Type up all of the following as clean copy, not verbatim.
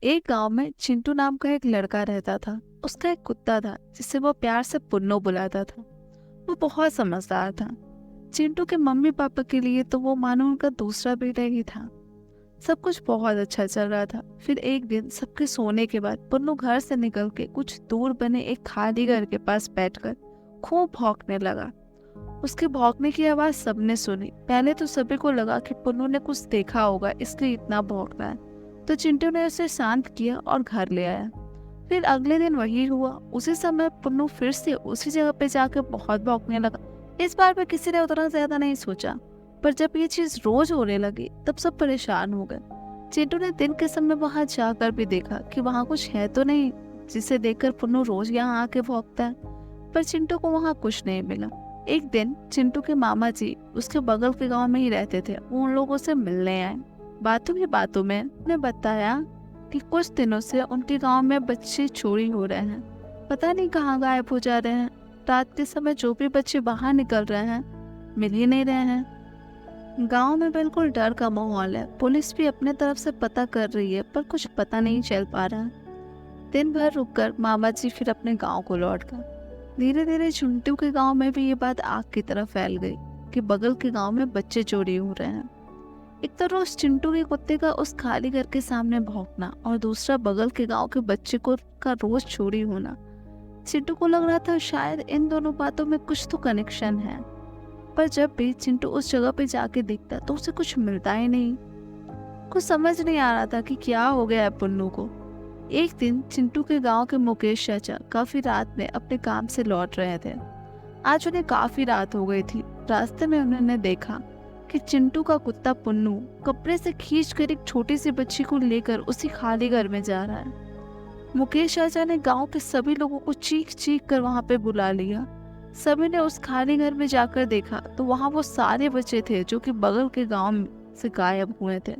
एक गांव में चिंटू नाम का एक लड़का रहता था। उसका एक कुत्ता था जिसे वो प्यार से पुन्नो बुलाता था। वो बहुत समझदार था। चिंटू के मम्मी पापा के लिए तो वो मानो उनका दूसरा बेटा ही था। सब कुछ बहुत अच्छा चल रहा था। फिर एक दिन सबके सोने के बाद पुन्नू घर से निकल के कुछ दूर बने एक खाली घर के पास बैठकर खूब भौंकने लगा। उसके भौंकने की आवाज सबने सुनी। पहले तो सभी को लगा कि पुन्नू ने कुछ देखा होगा इसलिए इतना भौंक रहा है। तो चिंटू ने उसे शांत किया और घर ले आया। फिर अगले दिन वही हुआ। उसी समय पुन्नू फिर से उसी जगह पे जाकर बहुत भौंकने लगा। इस बार भी किसी ने उतना ज्यादा नहीं सोचा, पर जब ये चीज रोज होने लगी तब सब परेशान हो गए। चिंटू ने दिन के समय वहां जाकर भी देखा कि वहां कुछ है तो नहीं जिसे देखकर पुन्नू रोज यहाँ आके भौंकता है, पर चिंटू को वहां कुछ नहीं मिला। एक दिन चिंटू के मामा जी उसके बगल के गांव में ही रहते थे। वो उन लोगों से मिलने आए। बातों ही बातों में उन्हें बताया कि कुछ दिनों से उनके गांव में बच्चे चोरी हो रहे हैं। पता नहीं कहाँ गायब हो जा रहे हैं। रात के समय जो भी बच्चे बाहर निकल रहे हैं मिल ही नहीं रहे हैं। गांव में बिल्कुल डर का माहौल है। पुलिस भी अपने तरफ से पता कर रही है पर कुछ पता नहीं चल पा रहा है। दिन भर रुककर मामा जी फिर अपने गांव को लौट गए। धीरे धीरे चिंटू के गांव में भी ये बात आग की तरह फैल गई कि बगल के गांव में बच्चे चोरी हो रहे हैं। एक तो रोज चिंटू के कुत्ते का उस खाली घर के सामने भौंकना और दूसरा बगल के गांव के बच्चे को का रोज चोरी होना। चिंटू को लग रहा था शायद इन दोनों बातों में कुछ तो कनेक्शन है, पर जब भी चिंटू उस जगह पे जाके देखता तो उसे कुछ मिलता ही नहीं। कुछ समझ नहीं आ रहा था कि क्या हो गया है पुन्नू को। एक दिन चिंटू के गांव के मुकेश चाचा काफी रात में अपने काम से लौट रहे थे। आज उन्हें काफी रात हो गई थी। रास्ते में उन्होंने देखा कि चिंटू का कुत्ता पुन्नू कपड़े से खींचकर एक छोटी सी बच्ची को लेकर उसी खाली घर में जा रहा है। मुकेश चाचा ने गांव के सभी लोगों को चीख चीख कर वहां पे बुला लिया। सभी ने उस खाली घर में जाकर देखा तो वहां वो सारे बच्चे थे जो कि बगल के गांव से गायब हुए थे।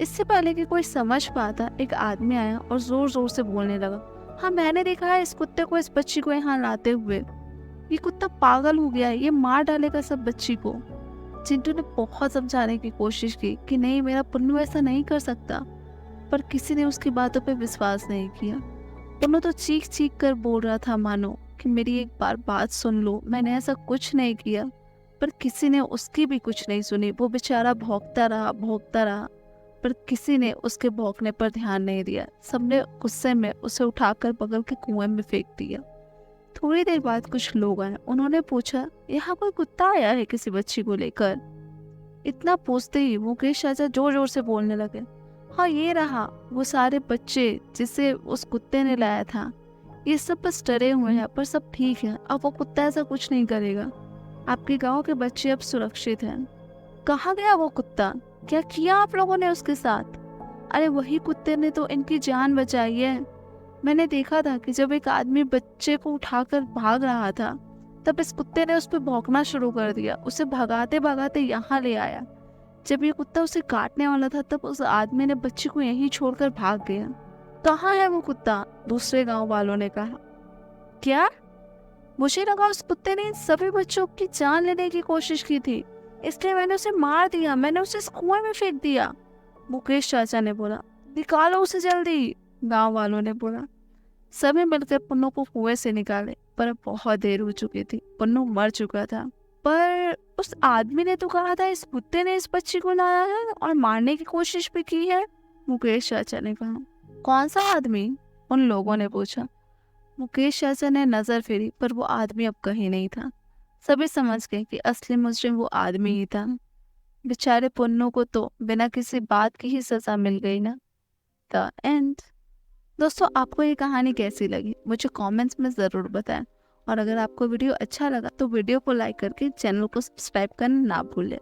इससे पहले कि कोई समझ पाता एक आदमी आया और जोर जोर से बोलने लगा, हाँ मैंने देखा है इस कुत्ते को, इस बच्ची को यहाँ लाते हुए। ये कुत्ता पागल हो गया है, ये मार डालेगा सब बच्ची को। चिंटू ने बहुत समझाने की कोशिश की कि नहीं मेरा पुन्नू ऐसा नहीं कर सकता, पर किसी ने उसकी बातों पे विश्वास नहीं किया। पुन्नू तो चीख चीख कर बोल रहा था मानो कि मेरी एक बार बात सुन लो, मैंने ऐसा कुछ नहीं किया, पर किसी ने उसकी भी कुछ नहीं सुनी। वो बेचारा भौंकता रहा, पर किसी ने उसके भौंकने पर ध्यान नहीं दिया। सबने गुस्से में उसे उठाकर बगल के कुएं में फेंक दिया। थोड़ी देर बाद कुछ लोग आए। उन्होंने पूछा, यहाँ कोई कुत्ता आया है किसी बच्ची को लेकर? इतना पूछते ही मुकेश चाचा जोर जोर से बोलने लगे, हाँ ये रहा वो सारे बच्चे जिसे उस कुत्ते ने लाया था। ये सब बस डरे हुए हैं पर सब ठीक है। अब वो कुत्ता ऐसा कुछ नहीं करेगा। आपके गांव के बच्चे अब सुरक्षित हैं। कहाँ गया वो कुत्ता? क्या किया आप लोगों ने उसके साथ? अरे वही कुत्ते ने तो इनकी जान बचाई है। मैंने देखा था कि जब एक आदमी बच्चे को उठाकर भाग रहा था तब इस कुत्ते ने उस पर भौंकना शुरू कर दिया। उसे भगाते भगाते यहाँ ले आया। जब ये कुत्ता उसे काटने वाला था तब उस आदमी ने बच्चे को यहीं छोड़कर भाग गया। कहाँ है वो कुत्ता? दूसरे गांव वालों ने कहा। क्या? मुझे लगा उस कुत्ते ने इन सभी बच्चों की जान लेने की कोशिश की थी, इसलिए मैंने उसे मार दिया, मैंने उसे इस कुएं में फेंक दिया। मुकेश चाचा ने बोला। निकालो उसे जल्दी, गांव वालों ने बोला। सभी मिलकर पुन्नू को कुएं से निकाले, पर अब बहुत देर हो चुकी थी। पुन्नू मर चुका था। पर उस आदमी ने तो कहा था इस कुत्ते ने इस बच्ची को लाया है और मारने की कोशिश भी की है, मुकेश चाचा ने कहा। कौन सा आदमी? उन लोगों ने पूछा। मुकेश चाचा ने नजर फेरी पर वो आदमी अब कहीं नहीं था। सभी समझ गए कि असली मुजरिम वो आदमी ही था। बेचारे पुन्नू को तो बिना किसी बात की ही सजा मिल गई ना। The end. दोस्तों आपको ये कहानी कैसी लगी मुझे कमेंट्स में ज़रूर बताएं, और अगर आपको वीडियो अच्छा लगा तो वीडियो को लाइक करके चैनल को सब्सक्राइब करना ना भूलें।